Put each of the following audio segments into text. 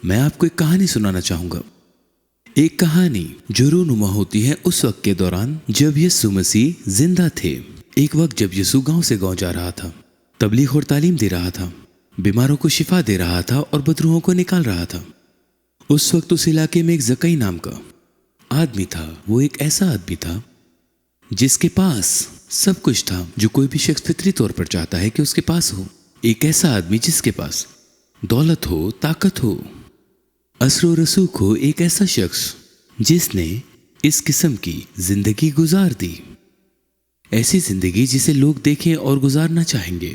میں آپ کو ایک کہانی سنانا چاہوں گا۔ ایک کہانی جو رونما ہوتی ہے اس وقت کے دوران جب یسوع مسیح زندہ تھے۔ ایک وقت جب یسوع گاؤں سے گاؤں جا رہا تھا، تبلیغ اور تعلیم دے رہا تھا، بیماروں کو شفا دے رہا تھا اور بدروحوں کو نکال رہا تھا۔ اس وقت اس علاقے میں ایک زکئی نام کا آدمی تھا۔ وہ ایک ایسا آدمی تھا جس کے پاس سب کچھ تھا جو کوئی بھی شخص فطری طور پر چاہتا ہے کہ اس کے پاس ہو۔ ایک ایسا آدمی جس کے پاس دولت ہو، طاقت ہو، اثر و رسوخ ہو، ایک ایسا شخص جس نے اس قسم کی زندگی گزار دی، ایسی زندگی جسے لوگ دیکھیں اور گزارنا چاہیں گے۔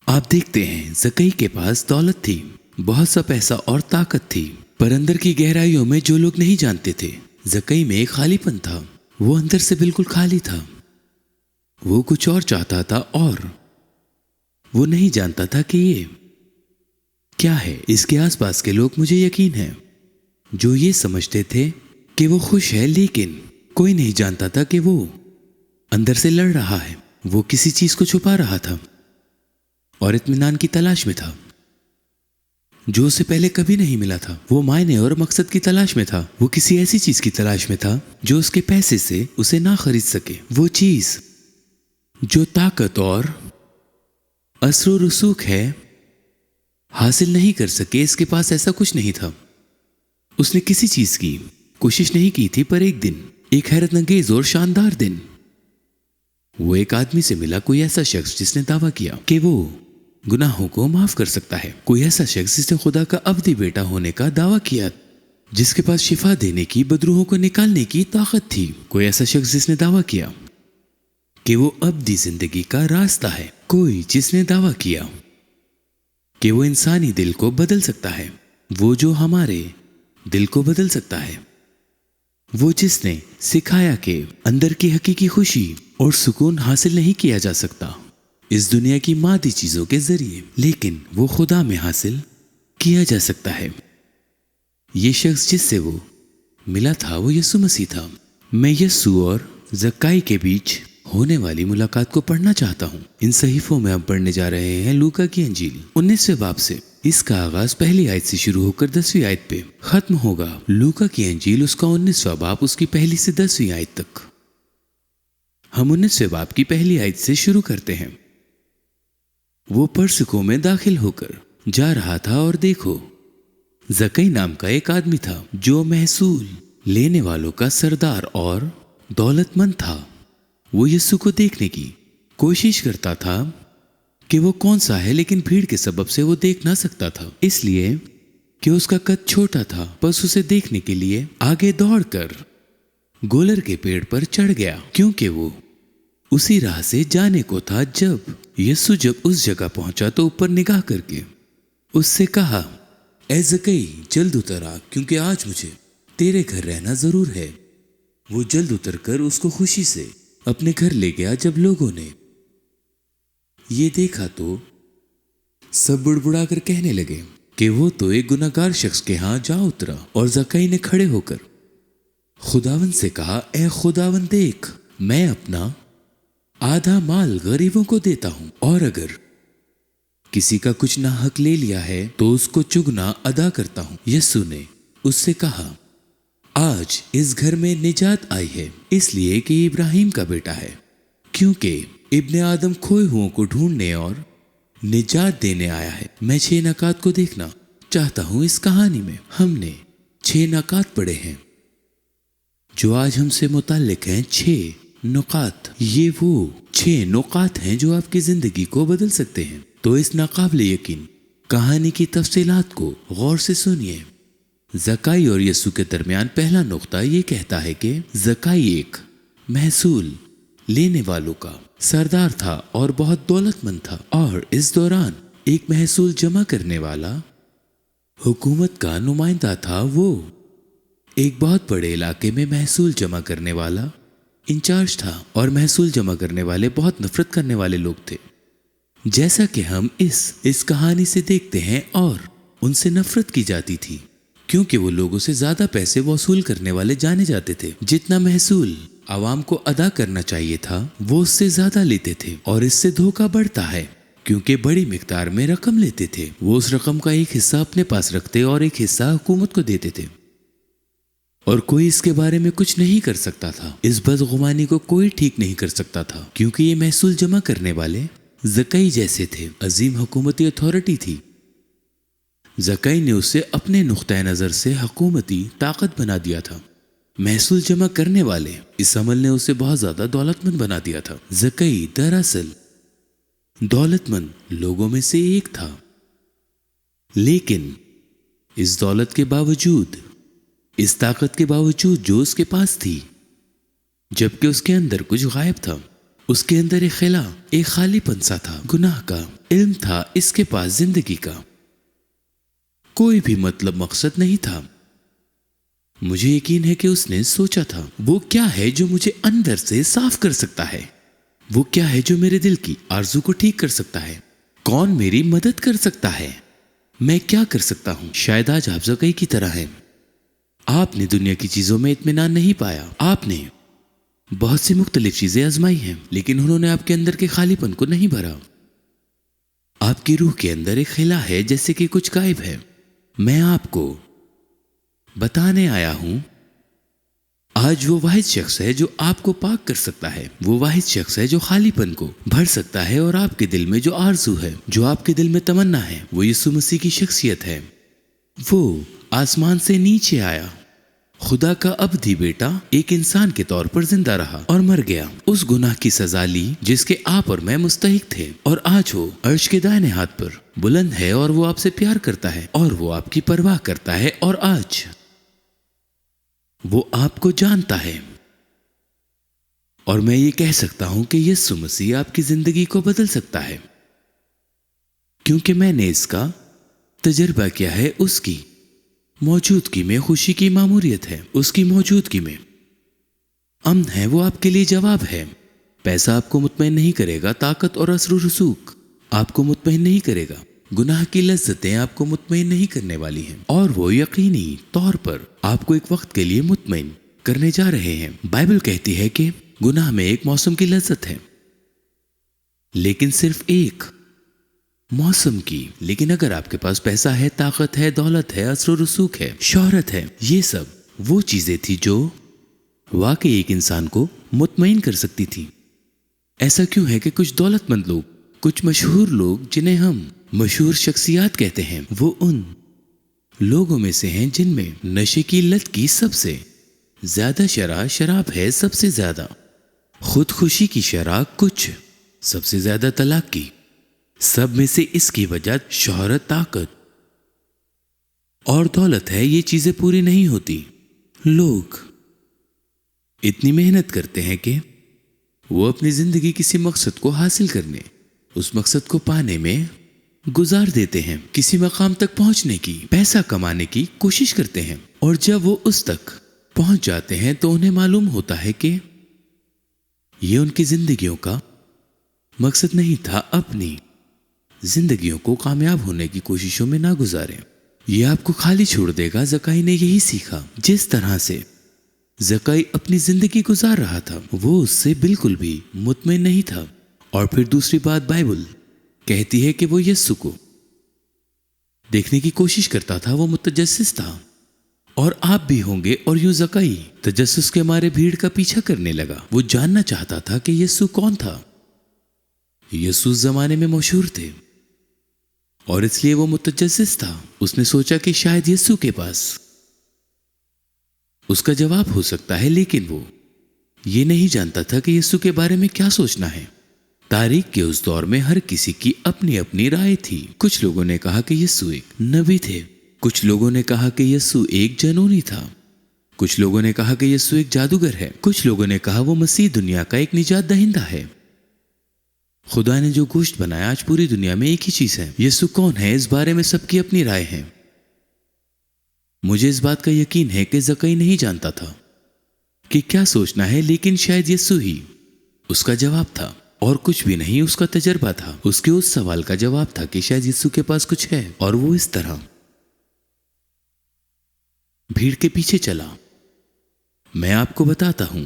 آپ دیکھتے ہیں زکئی کے پاس دولت تھی، بہت سا پیسہ اور طاقت تھی، پر اندر کی گہرائیوں میں جو لوگ نہیں جانتے تھے، زکئی میں ایک خالی پن تھا۔ وہ اندر سے بالکل خالی تھا۔ وہ کچھ اور چاہتا تھا اور وہ نہیں جانتا تھا کہ یہ کیا ہے۔ اس کے آس پاس کے لوگ، مجھے یقین ہے، جو یہ سمجھتے تھے کہ وہ خوش ہے، لیکن کوئی نہیں جانتا تھا کہ وہ اندر سے لڑ رہا ہے۔ وہ کسی چیز کو چھپا رہا تھا اور اطمینان کی تلاش میں تھا جو اسے پہلے کبھی نہیں ملا تھا۔ وہ معنی اور مقصد کی تلاش میں تھا۔ وہ کسی ایسی چیز کی تلاش میں تھا جو اس کے پیسے سے اسے نہ خرید سکے۔ وہ چیز جو طاقت اور اثر و رسوخ ہے، حاصل نہیں کر سکے۔ اس کے پاس ایسا کچھ نہیں تھا۔ اس نے کسی چیز کی کوشش نہیں کی تھی، پر ایک دن، ایک حیرت انگیز اور شاندار دن، وہ ایک آدمی سے ملا، کوئی ایسا شخص جس نے دعویٰ کیا کہ وہ گناہوں کو معاف کر سکتا ہے، کوئی ایسا شخص جس نے خدا کا ابدی بیٹا ہونے کا دعویٰ کیا، جس کے پاس شفا دینے کی، بدروحوں کو نکالنے کی طاقت تھی، کوئی ایسا شخص جس نے دعویٰ کیا کہ وہ ابدی زندگی کا راستہ ہے، کوئی جس نے دعویٰ کیا کہ وہ انسانی دل کو بدل سکتا ہے، وہ جو ہمارے دل کو بدل سکتا ہے، وہ جس نے سکھایا کہ اندر کی حقیقی خوشی اور سکون حاصل نہیں کیا جا سکتا اس دنیا کی مادی چیزوں کے ذریعے، لیکن وہ خدا میں حاصل کیا جا سکتا ہے۔ یہ شخص جس سے وہ ملا تھا وہ یسوع مسیح تھا۔ میں یسوع اور زکئی کے بیچ ہونے والی ملاقات کو پڑھنا چاہتا ہوں۔ ان صحیفوں میں ہم پڑھنے جا رہے ہیں لوکا کی انجیل 19ویں باب سے۔ اس کا آغاز پہلی آیت سے شروع ہو کر 10ویں آیت پہ ختم ہوگا۔ لوکا کی انجیل اس کا 19واں باب، اس کی پہلی سے 10ویں آیت تک۔ ہم 19ویں باب کی پہلی آیت سے شروع کرتے ہیں۔ وہ پرسکوں میں داخل ہو کر جا رہا تھا، اور دیکھو، زکئی نام کا ایک آدمی تھا جو محصول لینے والوں کا سردار اور دولت مند تھا۔ وہ یسوع کو دیکھنے کی کوشش کرتا تھا کہ وہ کون سا ہے، لیکن بھیڑ کے سبب سے وہ دیکھ نہ سکتا تھا، اس لیے کہ اس کا قد چھوٹا تھا۔ بس اسے دیکھنے کے لیے آگے دوڑ کر گولر کے پیڑ پر چڑھ گیا، کیونکہ وہ اسی راہ سے جانے کو تھا۔ جب یسوع اس جگہ پہنچا تو اوپر نگاہ کر کے اس سے کہا، اے زکئی، جلد اتر آ، کیونکہ آج مجھے تیرے گھر رہنا ضرور ہے۔ وہ جلد اتر کر اس کو خوشی سے اپنے گھر لے گیا۔ جب لوگوں نے یہ دیکھا تو سب بڑبڑا کر کہنے لگے کہ وہ تو ایک گناہگار شخص کے ہاں جا اترا۔ اور زکئی نے کھڑے ہو کر خداوند سے کہا، اے خداوند، دیکھ، میں اپنا آدھا مال غریبوں کو دیتا ہوں، اور اگر کسی کا کچھ ناحق لے لیا ہے تو اس کو چگنا ادا کرتا ہوں۔ یسوع نے اس سے کہا، آج اس گھر میں نجات آئی ہے، اس لیے کہ یہ ابراہیم کا بیٹا ہے، کیونکہ ابن آدم کھوئے ہوئوں کو ڈھونڈنے اور نجات دینے آیا ہے۔ میں 6 نکات کو دیکھنا چاہتا ہوں۔ اس کہانی میں ہم نے 6 نکات پڑھے ہیں جو آج ہم سے متعلق ہیں۔ 6 نکات، یہ وہ 6 نکات ہیں جو آپ کی زندگی کو بدل سکتے ہیں۔ تو اس ناقابل یقین کہانی کی تفصیلات کو غور سے سنیے۔ زکئی اور یسوع کے درمیان پہلا نقطہ یہ کہتا ہے کہ زکئی ایک محصول لینے والوں کا سردار تھا اور بہت دولت مند تھا، اور اس دوران ایک محصول جمع کرنے والا حکومت کا نمائندہ تھا۔ وہ ایک بہت بڑے علاقے میں محصول جمع کرنے والا انچارج تھا، اور محصول جمع کرنے والے بہت نفرت کرنے والے لوگ تھے، جیسا کہ ہم اس کہانی سے دیکھتے ہیں، اور ان سے نفرت کی جاتی تھی کیونکہ وہ لوگوں سے زیادہ پیسے وصول کرنے والے جانے جاتے تھے۔ جتنا محصول عوام کو ادا کرنا چاہیے تھا وہ اس سے زیادہ لیتے تھے، اور اس سے دھوکہ بڑھتا ہے क्योंकि बड़ी मिकदार में रकम लेते थे। वो उस रकम का एक हिस्सा अपने पास रखते और एक हिस्सा हुकूमत को देते थे, और कोई इसके बारे में कुछ नहीं कर सकता था। इस बदगुमानी को कोई ठीक नहीं कर सकता था, क्योंकि ये महसूल जमा करने वाले ज़काई जैसे थे। अजीम हुकूमती अथॉरिटी थी। ज़काई ने उसे अपने नुक्ता नज़र से हुकूमती ताकत बना दिया था। महसूल जमा करने वाले इस अमल ने उसे बहुत ज्यादा दौलतमंद बना दिया था। ज़काई दरअसल दौलतमंद लोगों में से एक था, लेकिन इस दौलत के बावजूद, इस ताकत के बावजूद जो उसके पास थी, जबकि उसके अंदर कुछ गायब था। उसके अंदर एक खिला, एक खालीपन सा था, गुनाह का इल्म था। इसके पास जिंदगी का कोई भी मतलब मकसद नहीं था। मुझे यकीन है कि उसने सोचा था, वो क्या है जो मुझे अंदर से साफ कर सकता है? वो क्या है जो मेरे दिल की आरज़ू को ठीक कर सकता है? कौन मेरी मदद कर सकता है? मैं क्या कर सकता हूं? शायद आज आप ज़काई की तरह हैं। आपने दुनिया की चीजों में इत्मीनान नहीं पाया। आपने बहुत सी मुख्तलिफ चीजें आजमाई हैं, लेकिन उन्होंने आपके अंदर के खालीपन को नहीं भरा। आपकी रूह के अंदर एक खिला है, जैसे कि कुछ गायब है। मैं आपको बताने आया हूं, आज वो वाहिद शख्स है जो आपको पाक कर सकता है। वो वाहिद शख्स है जो खालीपन को भर सकता है, और आपके दिल में जो आरज़ू है, जो आपके दिल में तमन्ना है, वो यीशु मसीह की शख्सियत है। वो आसमान से नीचे आया, खुदा का अब्दी बेटा, एक इंसान के तौर पर जिंदा रहा और मर गया। उस गुनाह की सजा ली जिसके आप और मैं मुस्तहिक थे, और आज वो अर्श के दाहिने हाथ पर बुलंद है, और वो आपसे प्यार करता है, और वो आपकी परवाह करता है, और आज वो आपको जानता है। और मैं ये कह सकता हूं कि यीशु मसीह आपकी जिंदगी को बदल सकता है, क्योंकि मैंने इसका तजर्बा किया है। उसकी मौजूदगी में खुशी की मामूरियत है, उसकी मौजूदगी में अमन है। वो आपके लिए जवाब है। पैसा आपको मुतमईन नहीं करेगा, ताकत और असर रसूख आपको मुतमईन नहीं करेगा, गुनाह की लज्जतें आपको मुतमईन नहीं करने वाली हैं, और वो यकीनी तौर पर आपको एक वक्त के लिए मुतमईन करने जा रहे हैं। बाइबल कहती है कि गुनाह में एक मौसम की लज्जत है, लेकिन सिर्फ एक मौसम की। लेकिन अगर आपके पास पैसा है, ताकत है, दौलत है, असर रसूख है, शोहरत है, ये सब वो चीजें थी जो वाकई एक इंसान को मुतमईन कर सकती थी। ऐसा क्यों है कि कुछ दौलतमंद लोग, कुछ मशहूर लोग, जिन्हें हम मशहूर शख्सियात कहते हैं, वो उन लोगों में से हैं जिनमें नशे की लत की सबसे ज्यादा शराब है, सबसे ज्यादा खुदकुशी की शराब, कुछ सबसे ज्यादा तलाक की। सब में से इसकी वजह शोहरत, ताकत और दौलत है। ये चीजें पूरी नहीं होती। लोग इतनी मेहनत करते हैं कि वो अपनी जिंदगी किसी मकसद को हासिल करने, उस मकसद को पाने में गुजार देते हैं। किसी मकाम तक पहुंचने की, पैसा कमाने की कोशिश करते हैं, और जब वो उस तक पहुंच जाते हैं तो उन्हें मालूम होता है कि ये उनकी जिंदगियों का मकसद नहीं था। अपनी जिंदगियों को कामयाब होने की कोशिशों में ना गुजारें, ये आपको खाली छोड़ देगा। ज़काई ने यही सीखा। जिस तरह से ज़काई अपनी जिंदगी गुजार रहा था, वो उससे बिल्कुल भी मुतमईन नहीं था। और फिर दूसरी बात, बाइबल कहती है कि वो यीशु को देखने की कोशिश करता था, वो मुतजस्सिस था। और आप भी होंगे। और यूं ज़काई तजस्सुस के मारे भीड़ का पीछा करने लगा। वो जानना चाहता था कि यीशु कौन था। यीशु उस जमाने में मशहूर थे, और इसलिए वो मुतजस्सिस था। उसने सोचा कि शायद यीशु के पास उसका जवाब हो सकता है, लेकिन वो ये नहीं जानता था कि यीशु के बारे में क्या सोचना है। तारीख के उस दौर में हर किसी की अपनी अपनी राय थी। कुछ लोगों ने कहा कि यीशु एक नबी थे, कुछ लोगों ने कहा कि यीशु एक जनूनी था, कुछ लोगों ने कहा कि यीशु एक जादूगर है, कुछ लोगों ने कहा वो मसीह दुनिया का एक निजात दहिंदा है। खुदा ने जो गोश्त बनाया, आज पूरी दुनिया में एक ही चीज है। यीशु कौन है, इस बारे में सबकी अपनी राय है। मुझे इस बात का यकीन है कि ज़काई नहीं जानता था कि क्या सोचना है, लेकिन शायद यीशु ही उसका जवाब था, और कुछ भी नहीं। उसका तजर्बा था। उसके उस सवाल का जवाब था कि शायद यीशु के पास कुछ है, और वो इस तरह भीड़ के पीछे चला। मैं आपको बताता हूं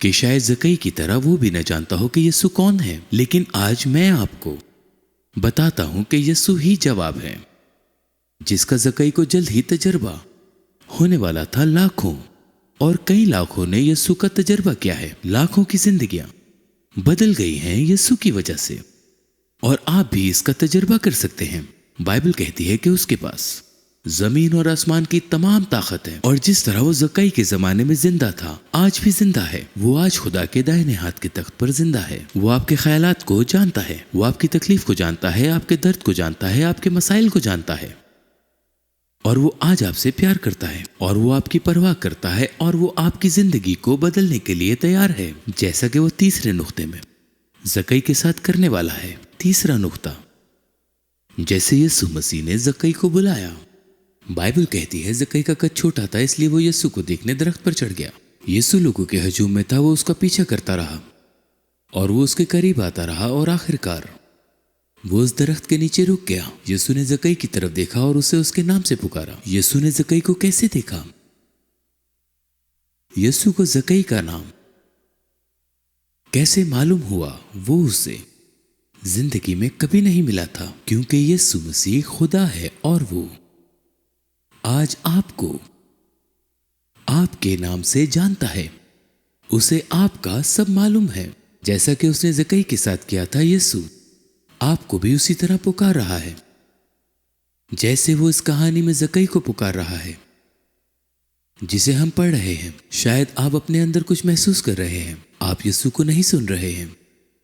कि शायद ज़काई की तरह वो भी न जानता हो कि यीशु कौन है, लेकिन आज मैं आपको बताता हूं कि यीशु ही जवाब है, जिसका जक्कई को जल्द ही तजर्बा होने वाला था। लाखों और कई लाखों ने यीशु का तजर्बा किया है। लाखों की जिंदगियां बदल गई हैं यीशु की वजह से, और आप भी इसका तजर्बा कर सकते हैं। बाइबल कहती है कि उसके पास जमीन और आसमान की तमाम ताकत है, और जिस तरह वो जक्कई के जमाने में जिंदा था, आज भी जिंदा है। वो आज खुदा के दाहिने हाथ के तख्त पर जिंदा है। वो आपके ख्यालात को जानता है, वो आपकी तकलीफ को जानता है, आपके दर्द को जानता है, आपके मसाइल को जानता है, और वो आज आपसे प्यार करता है, और वो आपकी परवाह करता है, और वो आपकी जिंदगी को बदलने के लिए तैयार है, जैसा कि वो तीसरे नुक्ते में जक्कई के साथ करने वाला है। तीसरा नुक्ता, जैसे यीशु मसीह ने जक्कई को बुलाया। बाइबल कहती है जक्कई का कद छोटा था, इसलिए वो यीशु को देखने दरख्त पर चढ़ गया। यीशु लोगों के हजूम में था, वो उसका पीछा करता रहा, और वो उसके करीब आता रहा, और आखिरकार वो उस दरख्त के नीचे रुक गया। यीशु ने जक्कई की तरफ देखा और उसे उसके नाम से पुकारा। यीशु ने जक्कई को कैसे देखा? यीशु को जक्कई का नाम कैसे मालूम हुआ? वो उसे जिंदगी में कभी नहीं मिला था, क्योंकि यीशु मसीह खुदा है, और वो आज आपको आपके नाम से जानता है। उसे आपका सब मालूम है, जैसा कि उसने जक्कई के साथ किया था। यीशु आपको भी उसी तरह पुकार रहा है, जैसे वो इस कहानी में जक्कई को पुकार रहा है, जिसे हम पढ़ रहे हैं। शायद आप अपने अंदर कुछ महसूस कर रहे हैं। आप यीशु को नहीं सुन रहे हैं,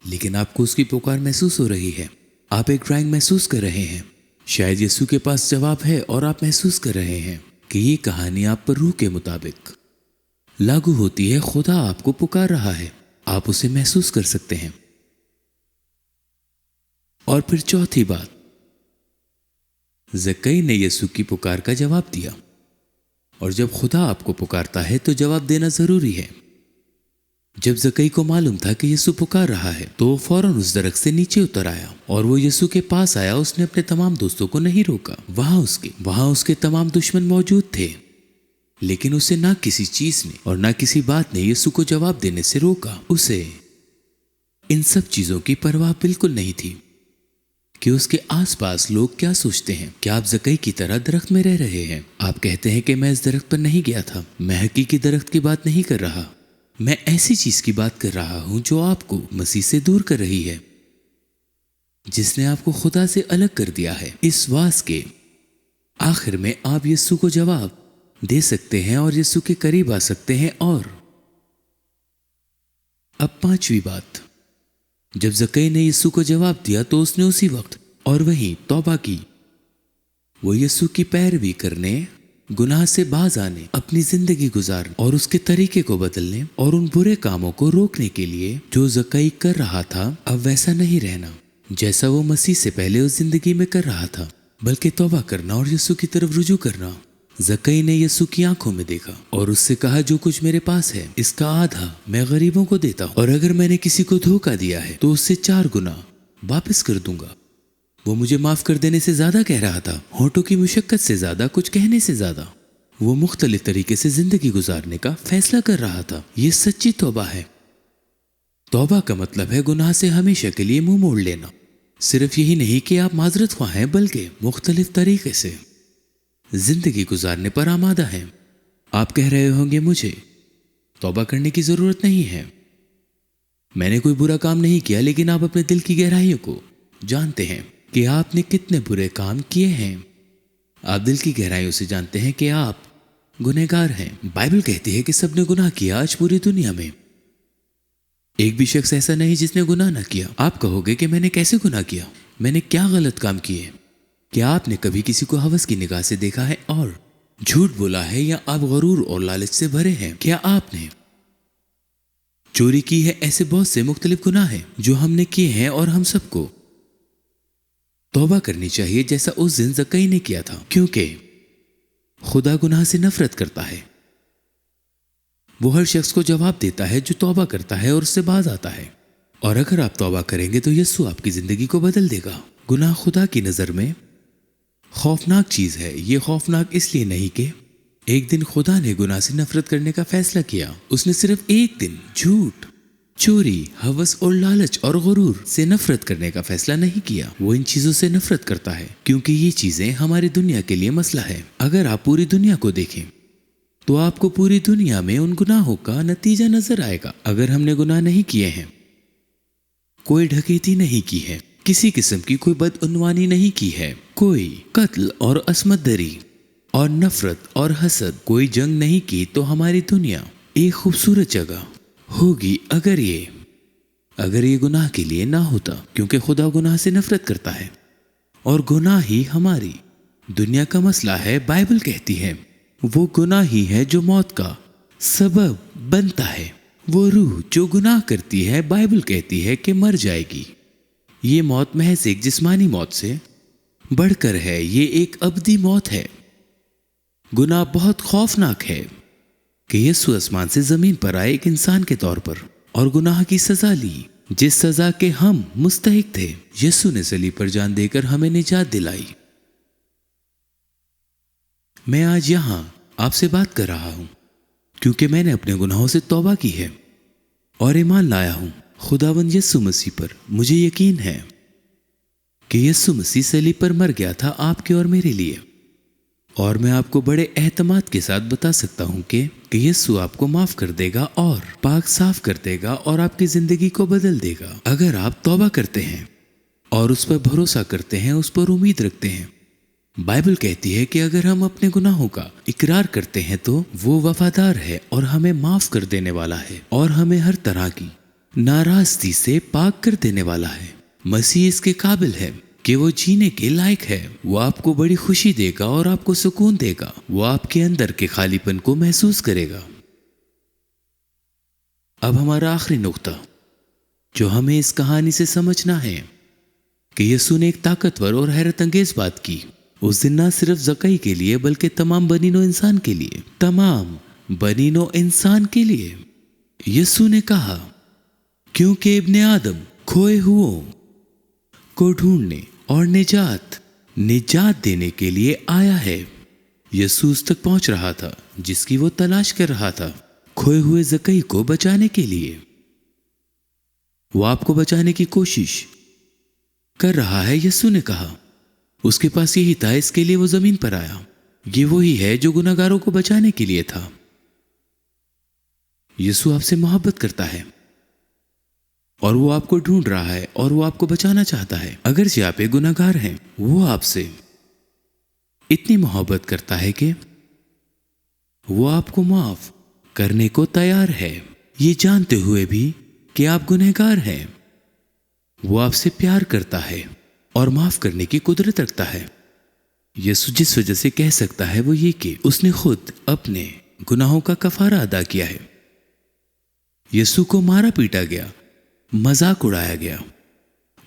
लेकिन आपको उसकी पुकार महसूस हो रही है। आप एक ड्राइंग महसूस कर रहे हैं। शायद यीशु के पास जवाब है, और आप महसूस कर रहे हैं कि ये कहानी आप पर रूह के मुताबिक लागू होती है। खुदा आपको पुकार रहा है, आप उसे महसूस कर सकते हैं। और फिर चौथी बात, जक्कई ने यीशु की पुकार का जवाब दिया, और जब खुदा आपको पुकारता है तो जवाब देना जरूरी है। जब जक्कई को मालूम था कि यीशु पुकार रहा है, तो वो फौरन उस दरख्त से नीचे उतर आया, और वो यीशु के पास आया। उसने अपने तमाम दोस्तों को नहीं रोका। वहां उसके तमाम दुश्मन मौजूद थे, लेकिन उसे ना किसी चीज ने और ना किसी बात ने यीशु को जवाब देने से रोका। उसे इन सब चीजों की परवाह बिल्कुल नहीं थी कि उसके आसपास लोग क्या सोचते हैं। क्या आप जक्कई की तरह दरख्त में रह रहे हैं? आप कहते हैं कि मैं इस दरख्त पर नहीं गया था। मैं हकीकी दरख्त की बात नहीं कर रहा, मैं ऐसी चीज की बात कर रहा हूं जो आपको मसीह से दूर कर रही है, जिसने आपको खुदा से अलग कर दिया है। इस वास के आखिर में आप यीशु को जवाब दे सकते हैं और यीशु के करीब आ सकते हैं। और अब पांचवी बात, जब जक्कई ने यीशु को जवाब दिया तो उसने उसी वक्त और वहीं तौबा की। वो यीशु की पैरवी करने, गुनाह से बाज आने, अपनी जिंदगी गुजारने और उसके तरीके को बदलने और उन बुरे कामों को रोकने के लिए जो जक्कई कर रहा था, अब वैसा नहीं रहना जैसा वो मसीह से पहले उस जिंदगी में कर रहा था, बल्कि तौबा करना और यीशु की तरफ रुजू करना। जक्कई ने यीशु की आंखों में देखा और उससे कहा, जो कुछ मेरे पास है इसका आधा मैं गरीबों को देता हूं, और अगर मैंने किसी को धोखा दिया है तो उससे 4 गुना वापस कर दूंगा। वो मुझे माफ कर देने से ज्यादा कह रहा था, होठों की मुशक्कत से ज्यादा, कुछ कहने से ज्यादा। वो मुख्तलिफ तरीके से जिंदगी गुजारने का फैसला कर रहा था। ये सच्ची तौबा है। तौबा का मतलब है गुनाह से हमेशा के लिए मुंह मोड़ लेना। सिर्फ यही नहीं कि आप माजरत ख्वाह हैं, बल्कि मुख्तलिफ तरीके से जिंदगी गुजारने पर आमादा हैं। आप कह रहे होंगे, मुझे तौबा करने की जरूरत नहीं है, मैंने कोई बुरा काम नहीं किया। लेकिन आप अपने दिल की गहराइयों को जानते हैं कि आपने कितने बुरे काम किए हैं। आप दिल की गहराइयों से जानते हैं कि आप गुनहगार हैं। बाइबल कहती है कि सबने गुनाह किया आज पूरी दुनिया में। एक भी शख्स ऐसा नहीं जिसने गुनाह ना किया। आप कहोगे कि मैंने कैसे गुनाह किया, मैंने क्या गलत काम किए? क्या आपने कभी किसी को हवस की निगाह से देखा है और झूठ बोला है, या आप गरूर और लालच से भरे हैं? क्या आपने चोरी की है? ऐसे बहुत से मुख्तलिफ गुनाह हैं जो हमने किए हैं, और हम सबको तौबा करनी चाहिए जैसा उस दिन जक्कई ने किया था, क्योंकि खुदा गुनाह से नफरत करता है। वो हर शख्स को जवाब देता है जो तौबा करता है और उससे बाज आता है। और अगर आप तौबा करेंगे तो यीशु आपकी जिंदगी को बदल देगा। गुनाह खुदा की नजर में खौफनाक चीज है। ये खौफनाक इसलिए नहीं कि एक दिन खुदा ने गुनाह से नफरत करने का फैसला किया। उसने सिर्फ एक दिन झूठ चोरी, हवस और लालच और गुरूर से नफरत करने का फैसला नहीं किया। वो इन चीजों से नफरत करता है क्योंकि ये चीजें हमारी दुनिया के लिए मसला है। अगर आप पूरी दुनिया को देखें तो आपको पूरी दुनिया में उन गुनाहों का नतीजा नजर आएगा। अगर हमने गुनाह नहीं किए हैं, कोई डकैती नहीं की है, किसी किस्म की कोई बदउनवानी नहीं की है, कोई कत्ल और असमत-दरी और नफरत और हसद, कोई जंग नहीं की, तो हमारी दुनिया एक खूबसूरत जगह होगी अगर ये गुनाह के लिए ना होता, क्योंकि खुदा गुनाह से नफरत करता है और गुनाह ही हमारी दुनिया का मसला है। बाइबल कहती है वो गुनाह ही है जो मौत का सबब बनता है। वो रूह जो गुनाह करती है, बाइबल कहती है कि मर जाएगी। ये मौत महज एक जिस्मानी मौत से बढ़कर है, ये एक अबदी मौत है। गुनाह बहुत खौफनाक है कि यीशु आसमान से जमीन पर आए एक इंसान के तौर पर और गुनाह की सजा ली, जिस सजा के हम मुस्तहिक थे। यीशु ने सलीब पर जान देकर हमें निजात दिलाई। मैं आज यहां आपसे बात कर रहा हूं क्योंकि मैंने अपने गुनाहों से तौबा की है और ईमान लाया हूं खुदावंद यीशु मसीह पर। मुझे यकीन है कि यीशु मसीह सलीब पर मर गया था आपके और मेरे लिए, और मैं आपको बड़े एहतमाद के साथ बता सकता हूं कि यीशु आपको माफ कर देगा और पाक साफ कर देगा और आपकी जिंदगी को बदल देगा। अगर आप तौबा करते हैं और उस पर भरोसा करते हैं, उस पर उम्मीद रखते हैं। बाइबल कहती है कि अगर हम अपने गुनाहों का इकरार करते हैं तो वो वफादार है और हमें माफ कर देने वाला है और हमें हर तरह की नाराजगी से पाक कर देने वाला है। मसीह इसके काबिल है कि वो जीने के लायक है। वो आपको बड़ी खुशी देगा और आपको सुकून देगा। वो आपके अंदर के खालीपन को महसूस करेगा। अब हमारा आखिरी नुक्ता जो हमें इस कहानी से समझना है कि यीशु ने एक ताकतवर और हैरत अंगेज बात की। उस दिन ना सिर्फ ज़कई के लिए बल्कि तमाम बनीनो इंसान के लिए यीशु ने कहा, क्योंकि इब्ने आदम खोए हुओं को ढूंढने और निजात देने के लिए आया है। यीशु उस तक पहुंच रहा था जिसकी वो तलाश कर रहा था, खोए हुए ज़कई को बचाने के लिए। वो आपको बचाने की कोशिश कर रहा है। यीशु ने कहा उसके पास यही था, इसके लिए वो जमीन पर आया। ये वही है जो गुनाहगारों को बचाने के लिए था। यीशु आपसे मोहब्बत करता है और वो आपको ढूंढ रहा है और वो आपको बचाना चाहता है। अगरचे आप एक गुनाहगार हैं, वो आपसे इतनी मोहब्बत करता है कि वो आपको माफ करने को तैयार है, ये जानते हुए भी कि आप गुनहगार हैं। वो आपसे प्यार करता है और माफ करने की कुदरत रखता है। यीशु जिस वजह से कह सकता है वो ये कि उसने खुद अपने गुनाहों का कफारा अदा किया है। यीशु को मारा पीटा गया, मजाक उड़ाया गया,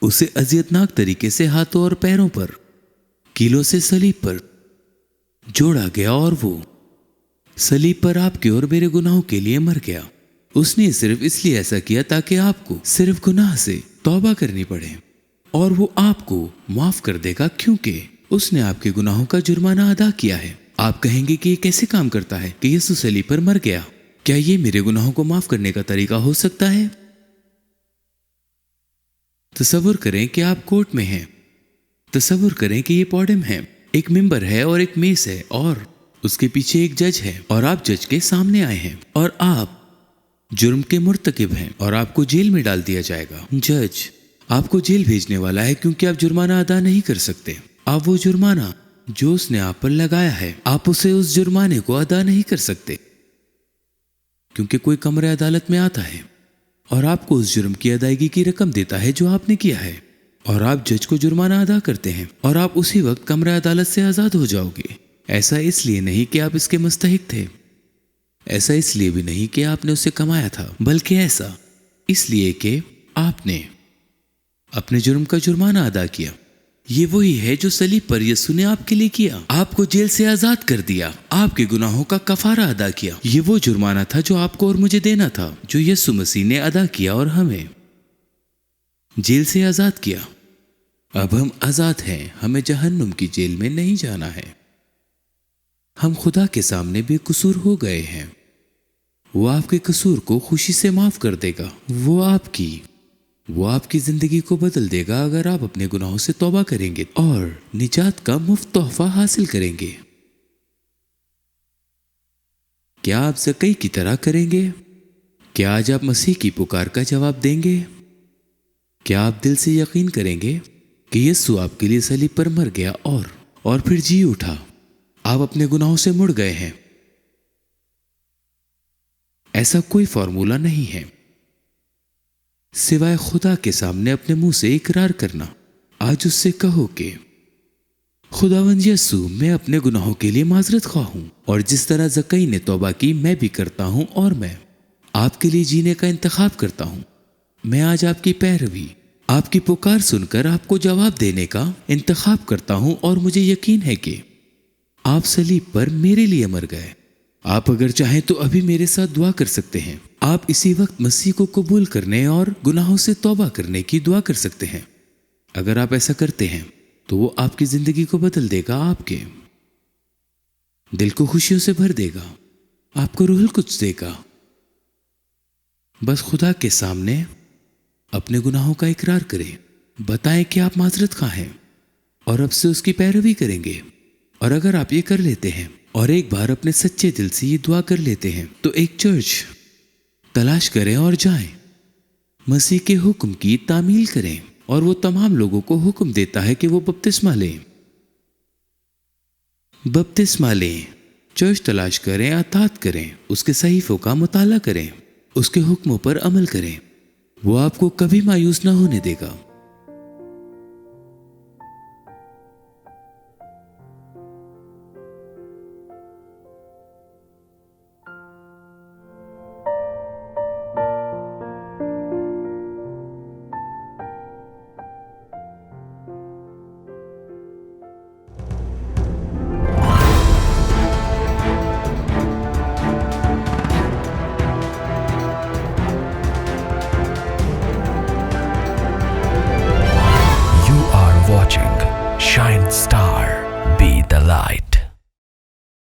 उसे अजियतनाक तरीके से हाथों और पैरों पर कीलों से सलीब पर जोड़ा गया और वो सलीब पर आपके और मेरे गुनाहों के लिए मर गया। उसने सिर्फ इसलिए ऐसा किया ताकि आपको सिर्फ गुनाह से तौबा करनी पड़े और वो आपको माफ कर देगा, क्योंकि उसने आपके गुनाहों का जुर्माना अदा किया है। आप कहेंगे कि ये कैसे काम करता है कि यीशु सलीब पर मर गया? क्या ये मेरे गुनाहों को माफ करने का तरीका हो सकता है? तसव्वुर करें कि आप कोर्ट में हैं। तसव्वुर करें कि ये पोडियम है, एक मिंबर है और एक मेज है और उसके पीछे एक जज है और आप जज के सामने आए हैं और आप जुर्म के मुर्तकिब हैं और आपको जेल में डाल दिया जाएगा। जज आपको जेल भेजने वाला है क्योंकि आप जुर्माना अदा नहीं कर सकते। आप वो जुर्माना जो उसने आप पर लगाया है, आप उसे उस जुर्माने को अदा नहीं कर सकते क्योंकि कोई कमरे अदालत में आता है और आपको उस जुर्म की अदायगी की रकम देता है जो आपने किया है और आप जज को जुर्माना अदा करते हैं और आप उसी वक्त कमरे अदालत से आजाद हो जाओगे। ऐसा इसलिए नहीं कि आप इसके मुस्तहिक थे, ऐसा इसलिए भी नहीं कि आपने उसे कमाया था, बल्कि ऐसा इसलिए कि आपने अपने जुर्म का जुर्माना अदा किया। ये वही है जो सलीब पर यीशु ने आपके लिए किया, आपको जेल से आजाद कर दिया, आपके गुनाहों का कफारा अदा किया। ये वो जुर्माना था जो आपको और मुझे देना था, जो यीशु मसीह ने अदा किया और हमें जेल से आजाद किया। अब हम आजाद हैं, हमें जहन्नुम की जेल में नहीं जाना है। हम खुदा के सामने बेकसूर हो गए हैं وہ آپ کے قصور کو خوشی سے معاف کر دے گا۔ وہ آپ کی زندگی کو بدل دے گا اگر آپ اپنے گناہوں سے توبہ کریں گے اور نجات کا مفت تحفہ حاصل کریں گے۔ کیا آپ زکئی کی طرح کریں گے؟ کیا آج آپ مسیح کی پکار کا جواب دیں گے؟ کیا آپ دل سے یقین کریں گے کہ یسوع آپ کے لیے صلیب پر مر گیا اور پھر جی اٹھا؟ آپ اپنے گناہوں سے مڑ گئے ہیں۔ ایسا کوئی فارمولا نہیں ہے سوائے خدا کے سامنے اپنے منہ سے اقرار کرنا۔ آج اس سے کہو کہ خداوند یسوع، میں اپنے گناہوں کے لیے معذرت خواہ ہوں، اور جس طرح زکئی نے توبہ کی میں بھی کرتا ہوں، اور میں آپ کے لیے جینے کا انتخاب کرتا ہوں۔ میں آج آپ کی پیروی، آپ کی پکار سن کر آپ کو جواب دینے کا انتخاب کرتا ہوں، اور مجھے یقین ہے کہ آپ صلیب پر میرے لیے مر گئے۔ آپ اگر چاہیں تو ابھی میرے ساتھ دعا کر سکتے ہیں۔ آپ اسی وقت مسیح کو قبول کرنے اور گناہوں سے توبہ کرنے کی دعا کر سکتے ہیں۔ اگر آپ ایسا کرتے ہیں تو وہ آپ کی زندگی کو بدل دے گا، آپ کے دل کو خوشیوں سے بھر دے گا، آپ کو روح القدس دے گا۔ بس خدا کے سامنے اپنے گناہوں کا اقرار کریں، بتائیں کہ آپ معذرت خواہ ہیں اور اب سے اس کی پیروی کریں گے۔ اور اگر آپ یہ کر لیتے ہیں اور ایک بار اپنے سچے دل سے یہ دعا کر لیتے ہیں تو ایک چرچ تلاش کریں اور جائیں، مسیح کے حکم کی تعمیل کریں، اور وہ تمام لوگوں کو حکم دیتا ہے کہ وہ بپتسمہ لیں، چرچ تلاش کریں، اطاعت کریں، اس کے صحیفوں کا مطالعہ کریں، اس کے حکموں پر عمل کریں۔ وہ آپ کو کبھی مایوس نہ ہونے دے گا۔